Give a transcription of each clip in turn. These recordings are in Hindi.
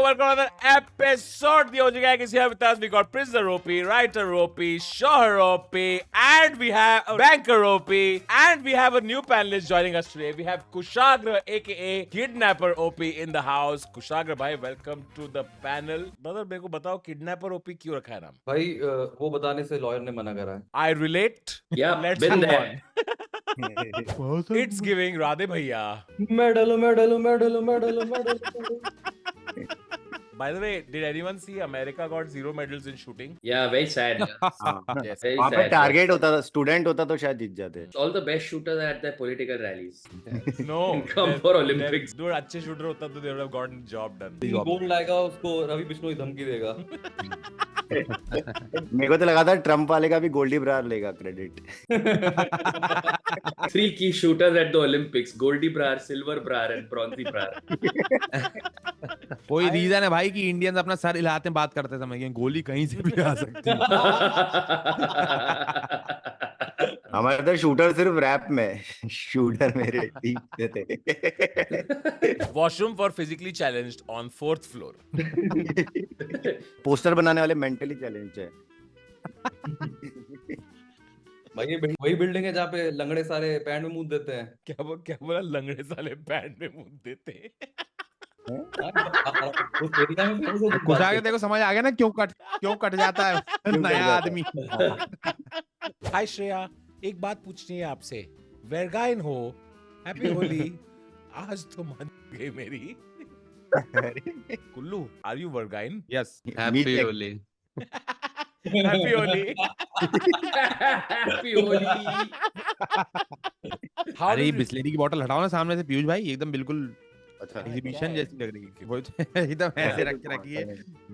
welcome to another episode. The OG gang is here with us. We got Prisoner OP, Writer OP, Shoher OP, and we have a Banker OP, and we have a new panelist joining us today. We have Kushagra, aka Kidnapper OP in the house. Kushagra bhai, welcome to the panel. Brother, मेरे को बताओ Kidnapper OP क्यों रखा है नाम? भाई वो बताने से लॉयर ने मना करा है. I relate. Yeah, Let's been move there. on. It's giving Radhe bhaiya. Medal. By the way, did anyone see America got 0 medals in shooting? Yeah, very sad. Yes. Very वहाँ पे sad. टारगेट होता था, स्टूडेंट होता तो शायद जीत जाते. All the best shooters are at their political rallies. No. Come for Olympics. Dude, अच्छे shooter होता तो they would have gotten the job done. Gold लाएगा उसको रवि बिश्नोई धमकी देगा. मेरे को तो लगा था ट्रम्प वाले का भी गोल्डी ब्रार लेगा credit. 3 key shooters at the Olympics: Goldie Brar, Silver Brar, and Bronzy Brar. कोई रीजन है भाई कि इंडियंस अपना सर हिलाते हैं बात करते समय कि गोली कहीं से भी आ सकती है. हमारे तो शूटर सिर्फ रैप में, शूटर मेरे टीम के थे. Washroom for physically challenged on 4th floor. Poster बनाने वाले मेंटली चैलेंज है. भाई ये वही बिल्डिंग है जहाँ पे लंगड़े सारे पैंट में मुंह देते हैं. क्या बोला लंगड़े साले पैंट में मुंह देते हैं. उस एरिया में कुछ आगे देखो समझ आ गया ना क्यों कट जाता है नया आदमी. हाय श्रेया, एक बात पूछनी है आपसे. वर्गाइन हो, हैप्पी होली. आज तो मान गई मेरी. Kullu, are you virgin? Yes happy Holi. Happy Holi. Happy Holi. अरे बिस्लेरी की बोतल हटाओ ना सामने से पीयूष भाई, एकदम बिल्कुल अच्छा एग्जीबिशन जैसी लग रही है. वो एकदम ऐसे रख के रखी है.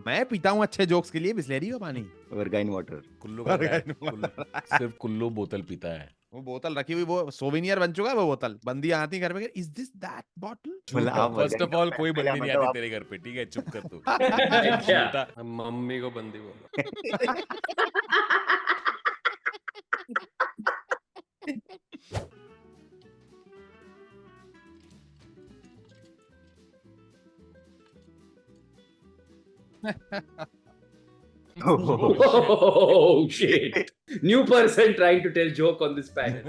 मैं पीता हूँ अच्छे जोक्स के लिए बिस्लेरी का पानी. वर्गाइन वाटर. कुल्लू सिर्फ कुल्लू बोतल पीता है. वो बोतल रखी हुई, वो सोविनियर बन चुका है. वो बोतल बंदी आती घर में, is this that bottle? First of all कोई बंदी नहीं आती तेरे घर पे, ठीक है? चुप कर तू. क्या? मम्मी को बंदी बोला. Oh shit! New person trying to tell joke on this panel.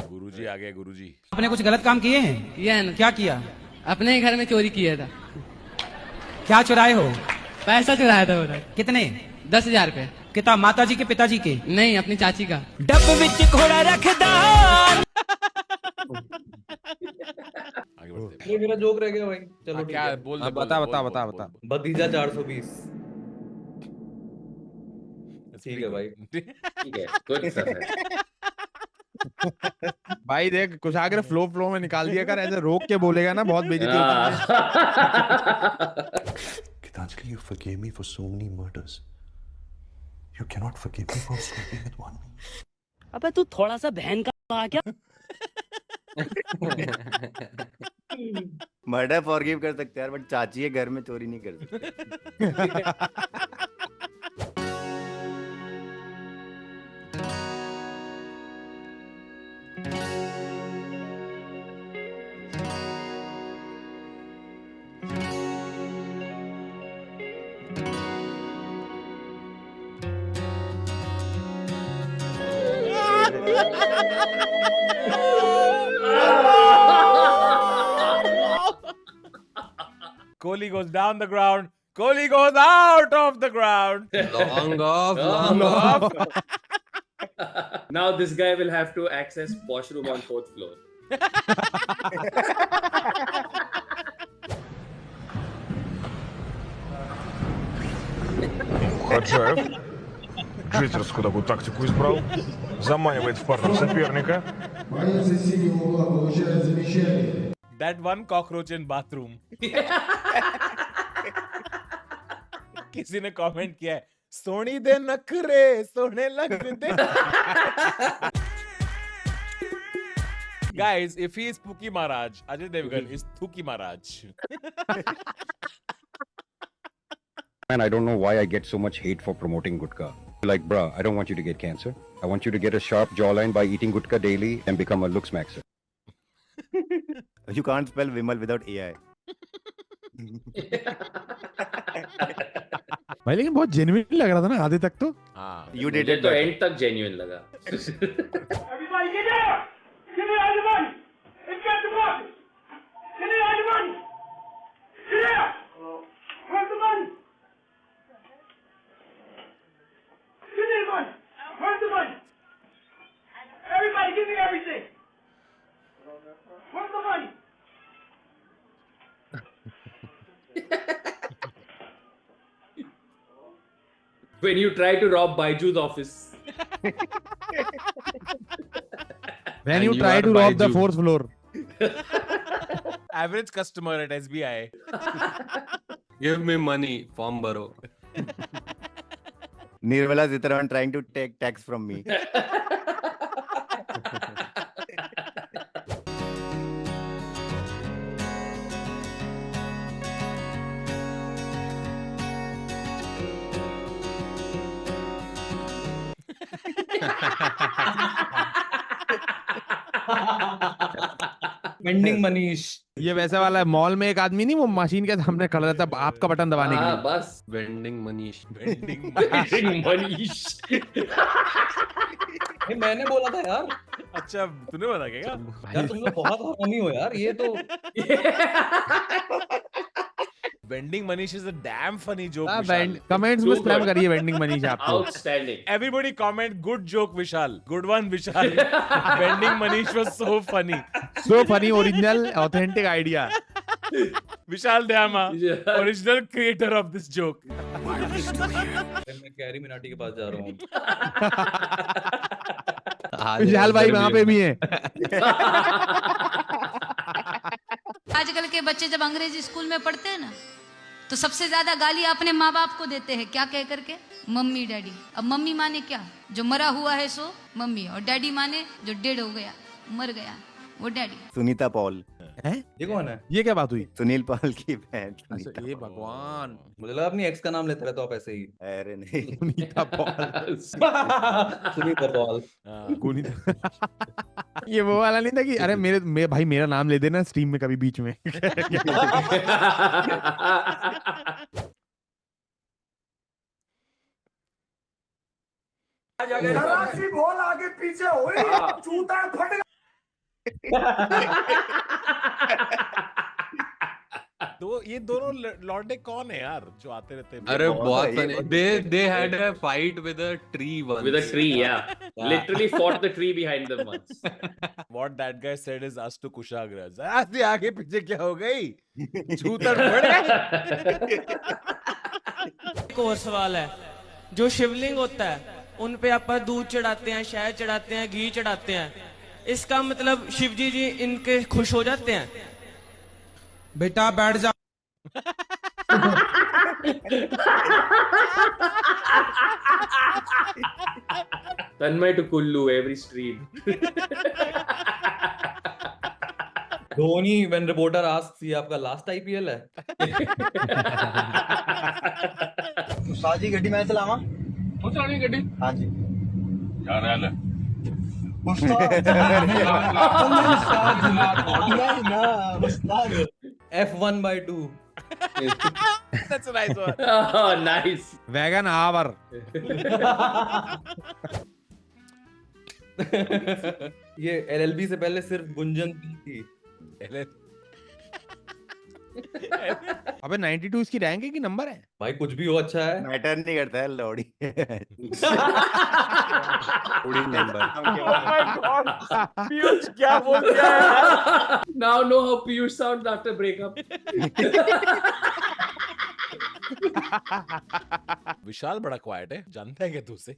गुरुजी आ गए. गुरुजी आपने कुछ गलत काम किए हैं? किया है ना. क्या किया? अपने ही घर में चोरी किया था. क्या चुराए हो? पैसा चुराया था उधर. कितने? 10,000 रुपए. किताब माताजी के पिताजी के? नहीं, अपनी चाची का. डब विच घोड़ा रखदा. आगे बढ़ते हैं. ये मेरा जोक रह गया भाई. चलो ठीक क्या है. बोल दे. बता. भतीजा 420. ठीक है भाई. ठीक है, good stuff है. भाई देख कुछ आगे फ्लो में निकाल दिया कर, ऐसे रोक के बोलेगा ना बहुत बेइज्जती होती है. Gitanjali, you forgave me for so many murders. You cannot forgive me for sleeping with one man. अबे तू थोड़ा सा बहन का आ क्या? मर्डर फॉरगिव कर सकते हैं बट चाची के घर में चोरी नहीं कर सकते. Kohli goes down the ground. Kohli goes out of the ground. Long off. Now this guy will have to access washroom on 4th floor. Хаджаев джетерскую такую тактику избрал, заманивает в партнер соперника. That one cockroach in bathroom. किसी ने कमेंट किया है, सोनी दे नखरे सोने लग दे. Guys, if he is Pookie Maharaj, Ajay Devgan is Thuki Maharaj. Man, I don't know why I get so much hate for promoting gutka. Like, bruh, I don't want you to get cancer. I want you to get a sharp jawline by eating gutka daily and become a looks maxer. You can't spell Vimal without AI. भाई लेकिन बहुत जेन्युइन लग रहा था ना आधे तक तो। हाँ You did मुझे it तो better. एंड तक जेन्युइन लगा. When you try to rob Baiju's office. When And you you try are to rob the Baiju. 4th floor. average customer at SBI. Give me money, form baro. Nirmala Sitharaman trying to take tax from me. Vending Manish. ये वैसा वाला मॉल में एक आदमी नहीं वो मशीन के सामने खड़ा रहता है आपका बटन दबाने के हाँ लिए। बस. Vending Manish. Vending Manish. ये मैंने बोला था यार. अच्छा तूने बता क्या? यार तुम लोग बहुत हरामी हो यार. ये तो Vending Manish is a damn funny joke. हाँ, Vishal. कमेंट्स में Super. स्पैम करिए वेंडिंग मनीष आपको। Outstanding. Everybody comment good joke Vishal. Good one Vishal. Vending Manish was so funny. So funny original authentic idea. Vishal Dhyama, Yeah. original creator of this joke. मैं कैरी मिनाटी के पास जा रहा हूँ. विशाल भाई वहाँ पे भी हैं। आजकल के बच्चे जब अंग्रेजी स्कूल में पढ़ते हैं ना तो सबसे ज्यादा गाली अपने माँ बाप को देते हैं. क्या कह करके? Mummy daddy. अब मम्मी माने क्या? जो मरा हुआ है सो मम्मी, और डैडी माने जो डेड हो गया, मर गया, वो डैडी. सुनीता पॉल. हैं? ये कौन है? ये क्या बात हुई? सुनील पॉल की बहन. अच्छा ये भगवान। मुझे लगा अपनी एक्स का नाम लेते रहते हो आप ऐसे ही. अरे नहीं. सुनीता पॉल। सुनीता पॉल. ये वो वाला नहीं था कि अरे मेरे भाई मेरा नाम ले देना स्ट्रीम में कभी बीच में। बोल आगे पीछे हो चूता फट. तो ये दोनों लौंडे कौन है यार जो आते रहते हैं? अरे बहुत ये funny. They had a fight with a tree once. With a tree, yeah. Literally fought the tree behind them once. What that guy said is us to Kushagraj. आगे आगे पीछे क्या हो गई? छूतर पड़ गए. एक और सवाल है, जो शिवलिंग होता है उन पे आप दूध चढ़ाते हैं, शहद चढ़ाते हैं, घी चढ़ाते हैं, इसका मतलब शिवजी जी इनके खुश हो जाते हैं? बेटा बैठ जा। Tanmay to Kullu every stream. Dhoni when reporter asks ये आपका लास्ट आईपीएल है? साजी गड्डी मैं चलावा. तू चलानी गड्डी? हाँ जी. क्या हाल है? F1/2. That's a nice one. Oh, nice. वैगन आवर। ये एलएलबी से पहले सिर्फ गुंजन थी. अबे 92 इसकी रैंक है कि नंबर है? भाई कुछ भी हो अच्छा है. मैटर नहीं करता है लौड़ी. Pudi number. Oh my God. Piyush क्या बोल दिया है? Now know how Piyush sounds after breakup. विशाल बड़ा क्वाइट है, जानता है क्या तू उसे?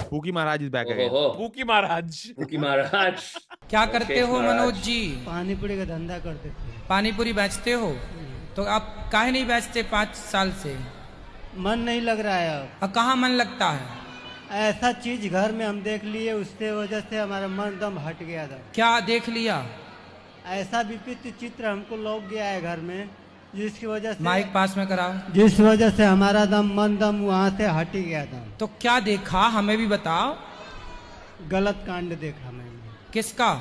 Pookie Maharaj is back again. Pookie Maharaj. Pookie Maharaj. क्या करते हो मनोज जी? पानी पूरी का धंधा करते थे। पानी पूरी बेचते हो? तो आप काहे नहीं बेचते 5 साल से? मन नहीं लग रहा है अब। कहाँ मन लगता है? ऐसा चीज घर में हम देख लिए, उसके वजह से हमारा मन दम हट गया था। क्या देख लिया? ऐसा विचित्र चित्र हमको लौक गया है घर में, जिसकी वजह से माइक पास में कराओ। जिस वजह से हमारा मन दम वहाँ से हट ही गया था। तो क्या देखा, हमें भी बताओ। गलत कांड देखा मैंने। किसका?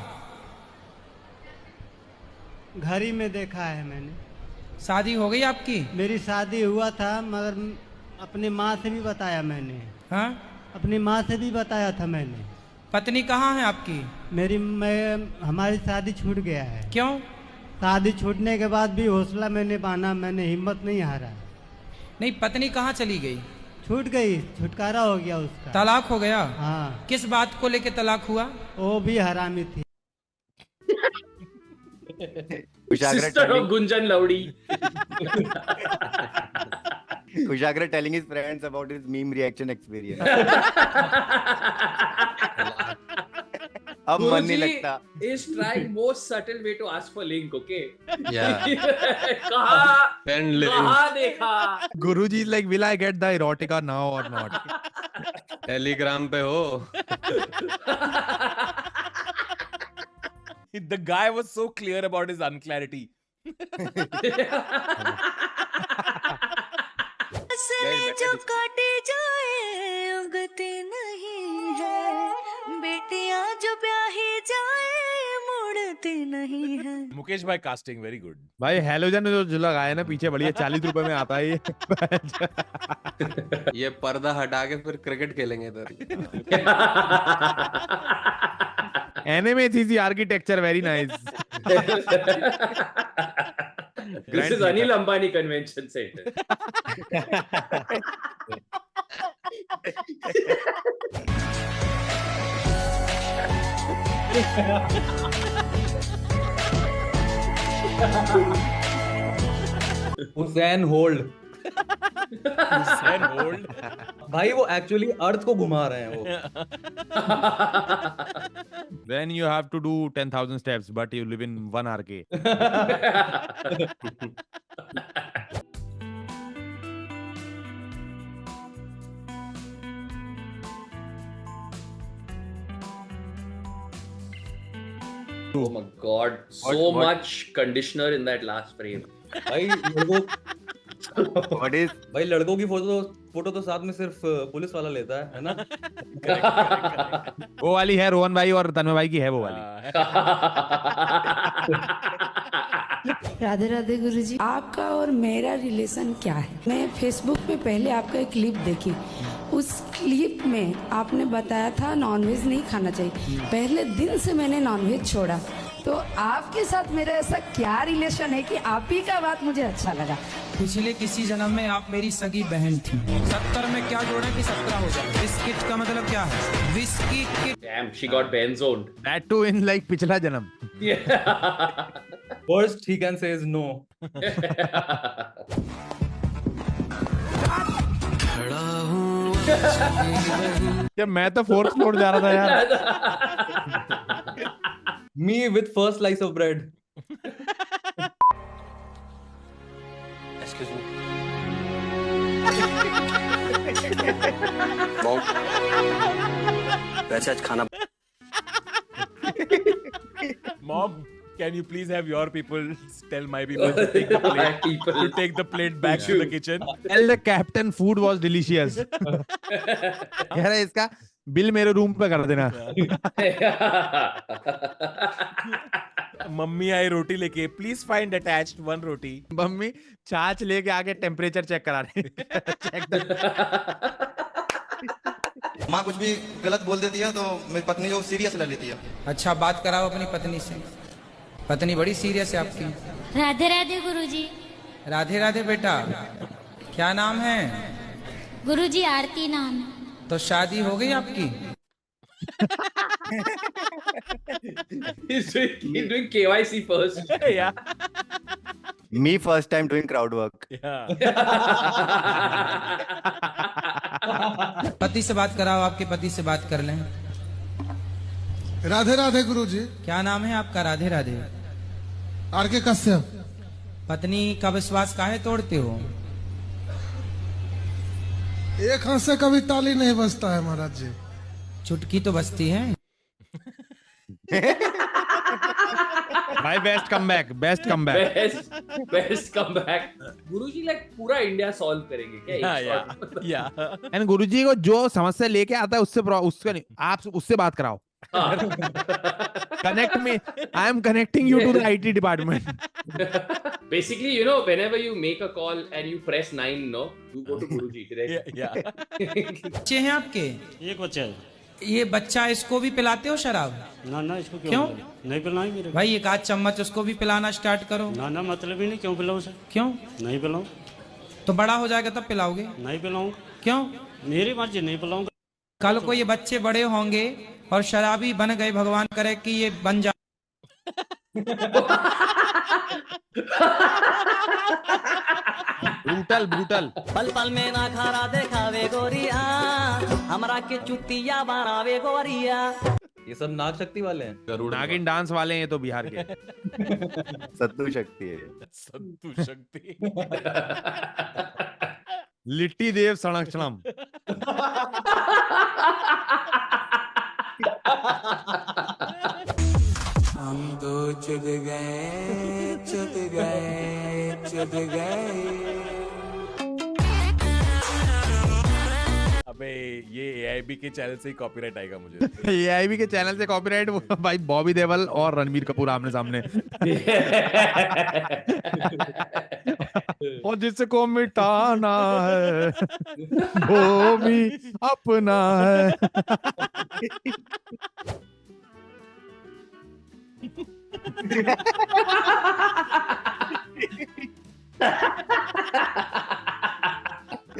घड़ी में देखा है मैंने। शादी हो गई आपकी? मेरी शादी हुआ था मगर अपनी माँ से भी बताया मैंने। हाँ? अपनी माँ से भी बताया था मैंने। पत्नी कहाँ है आपकी? हमारी शादी छूट गया है। क्यों? शादी छूटने के बाद भी हौसला मैंने बांधा, मैंने हिम्मत नहीं हारा। नहीं, पत्नी कहाँ चली गई? छूट गई, छुटकारा हो गया उसका। तलाक हो गया? हाँ। किस बात को लेके तलाक हुआ? वो भी हरामी थी। Sister of Gunjan Lowdy. Kushagra telling his friends about his meme reaction experience. अब मन नहीं लगता. Is trying most subtle way to ask for link, okay? Yeah. कहाँ Pen living. कहाँ देखा? Guruji is like, will I get the erotica now or not? Telegram पे हो. The guy was so clear about his unclarity. जो काटे जाए उगते नहीं है, बेटियां जो ब्याही जाए मुड़ते नहीं है। Mukesh bhai casting very good. भाई हेलोजन जो लगाया है ना पीछे बढ़िया 40 रुपए में आता है ये. ये पर्दा हटा के फिर क्रिकेट खेलेंगे इधर. Anime CC architecture very nice. This is Anil Ambani Convention Center. Hussain hold. Hussain Bolt. भाई वो एक्चुअली अर्थ को घुमा रहे हैं वो. Then you have to do 10,000 steps, but you live in 1 RK. Oh my God, so much conditioner in that last frame. भाई लड़कों What is? भाई लड़कों की फोटो तो साथ में सिर्फ पुलिस वाला लेता है ना. वो वाली है रोहन भाई और तन्मय भाई की है वो वाली. राधे राधे गुरुजी, आपका और मेरा रिलेशन क्या है? मैं फेसबुक पे पहले आपका एक क्लिप देखी. उस क्लिप में आपने बताया था नॉनवेज नहीं खाना चाहिए. पहले दिन से मैंने नॉनवेज छोड़ा. तो आपके साथ मेरा ऐसा क्या रिलेशन है कि आप ही का बात मुझे अच्छा लगा? पिछले किसी जन्म में आप मेरी सगी बहन थी. 70 में क्या जोड़ा कि 17 हो जाए? बिस्किट का मतलब क्या है? Whisky kit. Damn, she got benzoned. That too in like पिछला जन्म. First he can say is no. जब मैं तो 4th फ्लोर जा रहा था यार. Me with first slice of bread. Excuse me. वैसे आज खाना. Mom, can you please have your people tell my people to take the plate, to take the plate back to the kitchen? Tell the captain food was delicious. कह रहा है इसका बिल मेरे रूम पे कर देना. मम्मी आई रोटी लेके, please find attached 1 roti. Mummy छाछ लेके आके टेम्परेचर चेक करा रही. माँ कुछ भी गलत बोल देती है तो मेरी पत्नी जो सीरियस ले लेती है. अच्छा, बात कराओ अपनी पत्नी से. पत्नी बड़ी सीरियस है आपकी. राधे राधे गुरुजी. राधे राधे बेटा. क्या नाम है? गुरुजी आरती नाम है. तो शादी हो गई आपकी? He's doing KYC first. Yeah. Me first time doing crowd work. Yeah. पति से बात कराओ, आपके पति से बात कर लें. राधे राधे गुरुजी. क्या नाम है आपका? राधे राधे. आरके कश्यप. पत्नी का विश्वास काहे तोड़ते हो? एक हाथ से कभी ताली नहीं बजता है महाराज जी. चुटकी तो बजती है. भाई best comeback, best comeback. Best comeback. गुरुजी like पूरा इंडिया सॉल्व करेंगे क्या? Yeah. एंड गुरुजी को जो समस्या लेके आता है उससे नहीं, आप उससे बात कराओ. Connect me. I am connecting you to the IT department. Basically, you know, whenever you make a call and you press 9, no, you go to Guruji direct. Yeah. बच्चे हैं आपके? एक बच्चा है। ये बच्चा, इसको भी पिलाते हो शराब? ना इसको क्यों? नहीं पिलाएं मेरे। भाई एक आध चम्मच उसको भी पिलाना स्टार्ट करो। ना मतलब ही नहीं, क्यों पिलाऊं सर? क्यों? नहीं पिलाऊं। तो बड़ा हो जाएगा तब पिलाओगे? नहीं पिलाऊं। क्यों? मेरी मर्जी, नहीं पिलाऊंगा। कल को ये बच्चे बड़े होंगे और शराबी बन गए, भगवान करे कि ये बन जा। ब्रूटल। पल पल में ना खारा देखावे गोरिया, हमरा के चुतिया बनावे गोरिया। ये सब नाग शक्ति वाले हैं। नागिन डांस वाले हैं ये तो बिहार के। सत्तू शक्ति है। सत्तू शक्ति। लिट्टी देव सणक्षणम। हम तो चुद गए। अबे ये AIB के चैनल से ही कॉपीराइट आएगा मुझे। AIB के चैनल से कॉपीराइट भाई बॉबी देओल और रणबीर कपूर आमने सामने। और जिसको मिटाना है वो भी अपना है।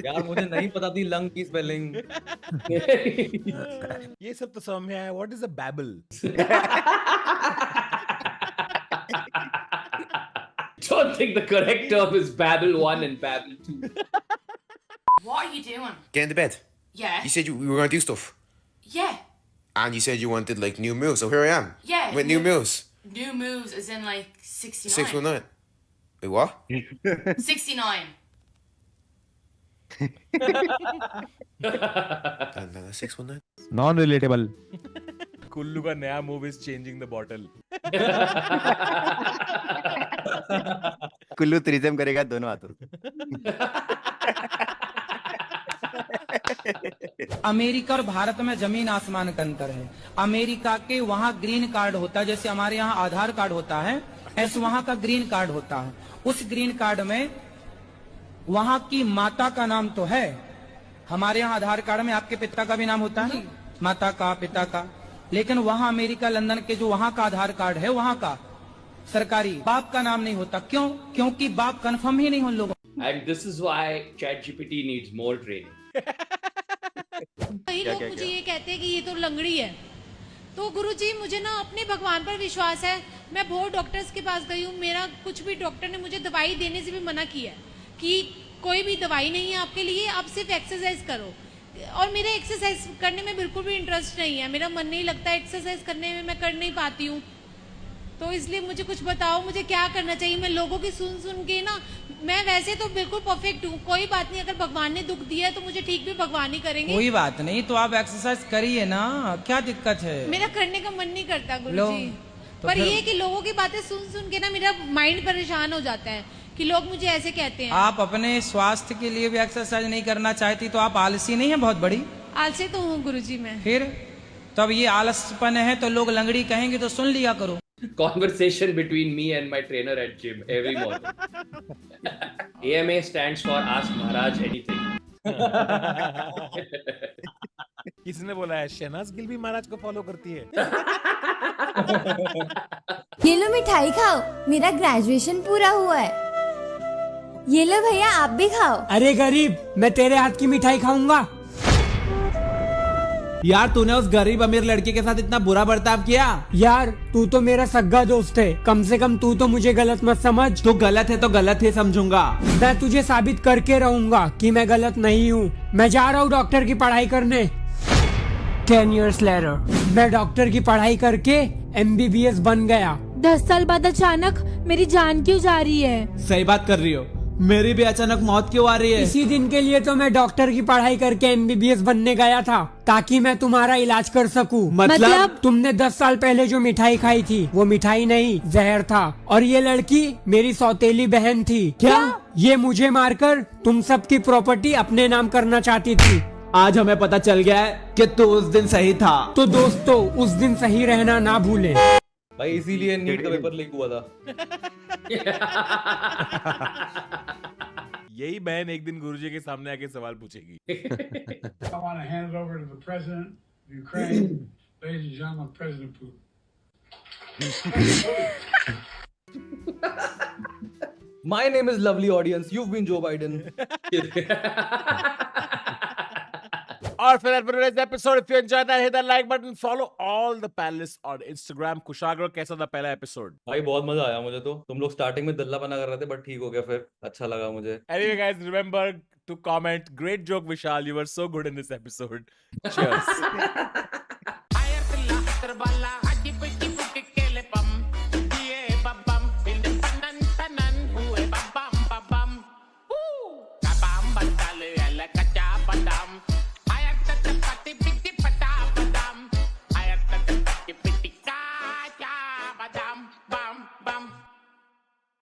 यार मुझे नहीं पता थी लंग की स्पेलिंग। ये सब तो समझ में आया। What is a babble? Don't think the correct term is Babel 1 and Babel 2. What are you doing? Get into bed. Yeah. You said we were gonna do stuff. Yeah. And you said you wanted like new moves, so here I am. Yeah. With new moves. New moves is in like 69. 619. Wait, what? 69. And 619. Non-relatable. Kullu का नया move is changing the bottle. Kullu threesome करेगा दोनों हाथों। अमेरिका और भारत में जमीन आसमान का अंतर है। अमेरिका के वहाँ ग्रीन कार्ड होता है, जैसे हमारे यहाँ आधार कार्ड होता है, ऐसे वहाँ का ग्रीन कार्ड होता है। उस ग्रीन कार्ड में वहाँ की माता का नाम तो है, हमारे यहाँ आधार कार्ड में आपके पिता का भी नाम होता है, माता का, पिता का। लेकिन वहाँ अमेरिका लंदन के जो वहाँ का आधार कार्ड है, वहाँ का सरकारी बाप का नाम नहीं होता। क्यों? क्योंकि बाप कंफर्म ही नहीं हो लोगों। And this is why ChatGPT needs more training. कई लोग मुझे ये कहते हैं कि ये तो लंगड़ी है। तो गुरुजी मुझे ना अपने भगवान पर विश्वास है। मैं बहुत डॉक्टर्स के पास गई हूँ, मेरा कुछ भी डॉक्टर ने मुझे दवाई देने से भी मना किया है कि कोई भी दवाई नहीं है आपके लिए, आप सिर्फ एक्सरसाइज करो। और मेरे एक्सरसाइज करने में बिल्कुल भी इंटरेस्ट नहीं है, मेरा मन नहीं लगता एक्सरसाइज करने में, मैं कर नहीं पाती हूँ। तो इसलिए मुझे कुछ बताओ, मुझे क्या करना चाहिए? मैं लोगों की सुन के ना, मैं वैसे तो बिल्कुल परफेक्ट हूँ, कोई बात नहीं। अगर भगवान ने दुख दिया है तो मुझे ठीक भी भगवान ही करेंगे। कोई बात नहीं, तो आप एक्सरसाइज करिए ना, क्या दिक्कत है? मेरा करने का मन नहीं करता गुरुजी, पर ये कि लोगों की बातें सुन के ना मेरा माइंड परेशान हो जाता है कि लोग मुझे ऐसे कहते हैं। आप अपने स्वास्थ्य के लिए भी एक्सरसाइज नहीं करना चाहती तो आप आलसी नहीं है बहुत बड़ी? आलसी तो हूँ गुरुजी मैं। फिर तब ये आलसपन है तो लोग लंगड़ी कहेंगे तो सुन लिया करो। Conversation between me and my trainer at gym every morning. AMA stands for Ask Maharaj Anything. किसने बोला है? शहनाज गिल भी महाराज को फॉलो करती है। ये लो मिठाई खाओ, मेरा ग्रेजुएशन पूरा हुआ है। ये लो भैया आप भी खाओ। अरे गरीब, मैं तेरे हाथ की मिठाई खाऊंगा। यार तूने उस गरीब अमीर लड़के के साथ इतना बुरा बर्ताव किया। यार तू तो मेरा सग्गा दोस्त है, कम से कम तू तो मुझे गलत मत समझ। तू गलत है तो गलत ही समझूंगा। मैं तुझे साबित करके रहूंगा कि मैं गलत नहीं हूँ। मैं जा रहा हूँ डॉक्टर की पढ़ाई करने। 10 years later, मैं डॉक्टर की पढ़ाई करके MBBS बन गया। 10 साल बाद अचानक मेरी जान क्यों जा रही है? सही बात कर रही हो, मेरी भी अचानक मौत क्यों आ रही है? इसी दिन के लिए तो मैं डॉक्टर की पढ़ाई करके MBBS बनने गया था, ताकि मैं तुम्हारा इलाज कर सकूं। मतलब? तुमने 10 साल पहले जो मिठाई खाई थी वो मिठाई नहीं, जहर था। और ये लड़की मेरी सौतेली बहन थी। क्या? ये मुझे मारकर तुम सबकी प्रॉपर्टी अपने नाम करना चाहती थी। आज हमें पता चल गया है कि तू उस दिन सही था। तो दोस्तों उस दिन सही रहना ना भूलें। भाई इसीलिए नीट का पेपर लीक हुआ था। यही बहन एक दिन गुरुजी के सामने आके सवाल पूछेगी। I want to hand it over to the president of Ukraine, ladies and gentlemen, President Putin. My name is lovely audience. You've been Joe Biden. और फिर episode, if you enjoyed that hit the like button, follow all the panellists on Instagram. Kushagra, कैसा था पहला एपिसोड? भाई बहुत मजा आया मुझे तो। तुम लोग स्टार्टिंग में दल्लापना कर रहे थे बट ठीक हो गया, फिर अच्छा लगा मुझे। Anyway guys, remember to comment. Great joke Vishal, you were so good in this episode. Cheers.